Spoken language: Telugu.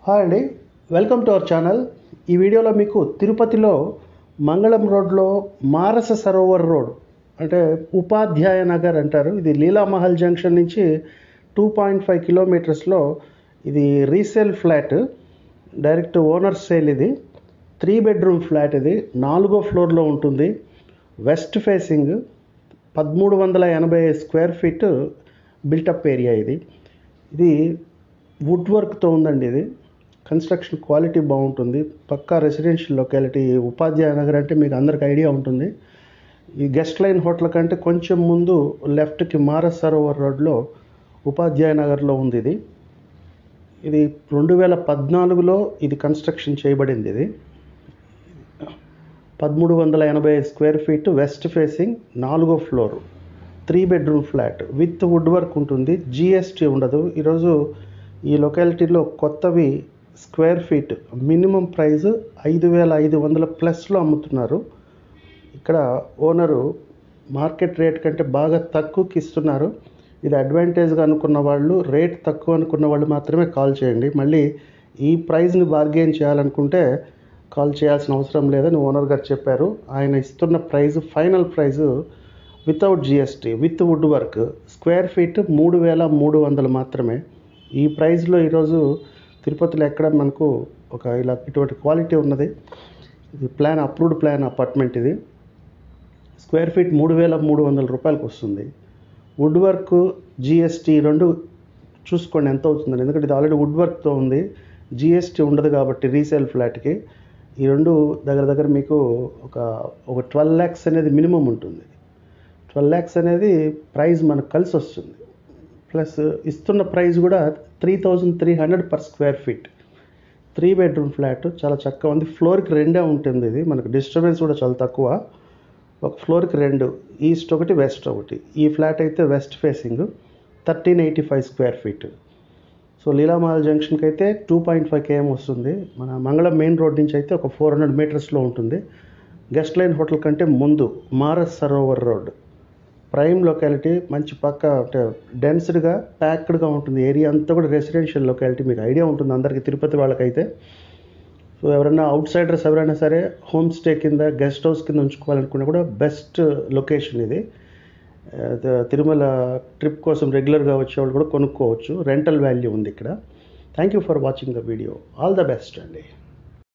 హాయ్ అండి, వెల్కమ్ టు అవర్ ఛానల్. ఈ వీడియోలో మీకు తిరుపతిలో మంగళం రోడ్లో మానస సరోవర్ రోడ్ అంటే ఉపాధ్యాయ నగర్ అంటారు. ఇది లీలామహల్ జంక్షన్ నుంచి 2.5 కిలోమీటర్స్లో ఇది resale flat, direct owner sale. ఇది 3 బెడ్రూమ్ ఫ్లాట్. ఇది 4వ ఫ్లోర్లో ఉంటుంది. West facing 1380 square feet built-up area. ఇది వుడ్ వర్క్తో ఉందండి. ఇది కన్స్ట్రక్షన్ క్వాలిటీ బాగుంటుంది. పక్కా రెసిడెన్షియల్ లొకాలిటీ. ఉపాధ్యాయ నగర్ అంటే మీకు అందరికి ఐడియా ఉంటుంది. ఈ గెస్ట్ లైన్ హోటల్ కంటే కొంచెం ముందు లెఫ్ట్కి మానస సరోవర్ రోడ్లో ఉపాధ్యాయ నగర్లో ఉంది. ఇది 2014లో ఇది కన్స్ట్రక్షన్ చేయబడింది. ఇది 1380 స్క్వేర్ ఫీట్ వెస్ట్ ఫేసింగ్ 4వ floor 3 bedroom flat with wood work ఉంటుంది. జిఎస్టీ ఉండదు. ఈరోజు ఈ లొకాలిటీలో కొత్తవి స్క్వేర్ ఫీట్ మినిమం ప్రైస్ 5500 ప్లస్లో అమ్ముతున్నారు. ఇక్కడ ఓనరు మార్కెట్ రేట్ కంటే బాగా తక్కువకి ఇస్తున్నారు. ఇది అడ్వాంటేజ్గా అనుకున్న వాళ్ళు, రేట్ తక్కువ అనుకున్న వాళ్ళు మాత్రమే కాల్ చేయండి. మళ్ళీ ఈ ప్రైస్ని బార్గెయిన్ చేయాలనుకుంటే కాల్ చేయాల్సిన అవసరం లేదని ఓనర్ గారు చెప్పారు. ఆయన ఇస్తున్న price, final price without GST with wood work square feet 3300 మాత్రమే. ఈ ప్రైస్లో ఈరోజు తిరుపతిలో ఎక్కడ మనకు ఇటువంటి క్వాలిటీ ఉన్నది. ఇది అప్రూవ్డ్ ప్లాన్ అపార్ట్మెంట్. ఇది స్క్వేర్ ఫీట్ 3300 రూపాయలకు వస్తుంది. వుడ్ వర్క్, జిఎస్టీ రెండు చూసుకోండి ఎంత అవుతుందని. ఎందుకంటే ఇది ఆల్రెడీ వుడ్ వర్క్తో ఉంది. జిఎస్టీ ఉండదు కాబట్టి రీసేల్ ఫ్లాట్కి ఈ రెండు దగ్గర మీకు ఒక 12 lakhs అనేది మినిమం ఉంటుంది. 12 lakhs అనేది ప్రైస్ మనకు కలిసి వస్తుంది. ప్లస్ ఇస్తున్న ప్రైస్ కూడా 3300 per square feet. 3 bedroom flat చాలా చక్కగా ఉంది. ఫ్లోర్కి 2 ఉంటుంది. ఇది మనకు డిస్టర్బెన్స్ కూడా చాలా తక్కువ. ఒక ఫ్లోర్కి 2, ఈస్ట్ ఒకటి, వెస్ట్ ఒకటి. ఈ ఫ్లాట్ అయితే west facing 1385 square feet. So Leelamahal జంక్షన్కి అయితే 2.5 km వస్తుంది. మన మంగళం మెయిన్ రోడ్ నుంచి అయితే ఒక 400 మీటర్స్లో ఉంటుంది. గెస్ట్ లైన్ హోటల్ కంటే ముందు మానస సరోవర్ రోడ్ ప్రైమ్ లొకాలిటీ. మంచి పక్క అంటే డెన్స్డ్గా ప్యాక్డ్గా ఉంటుంది. ఏరియా అంతా కూడా రెసిడెన్షియల్ లొకాలిటీ. మీకు ఐడియా ఉంటుంది అందరికీ, తిరుపతి వాళ్ళకైతే. సో ఎవరైనా అవుట్ సైడర్స్ ఎవరైనా సరే హోమ్ స్టే కింద, గెస్ట్ హౌస్ కింద ఉంచుకోవాలనుకున్నా కూడా బెస్ట్ లొకేషన్ ఇది. తిరుమల ట్రిప్ కోసం రెగ్యులర్గా వచ్చేవాళ్ళు కూడా కొనుక్కోవచ్చు. రెంటల్ వాల్యూ ఉంది ఇక్కడ. Thank you for watching the video. All the best అండి.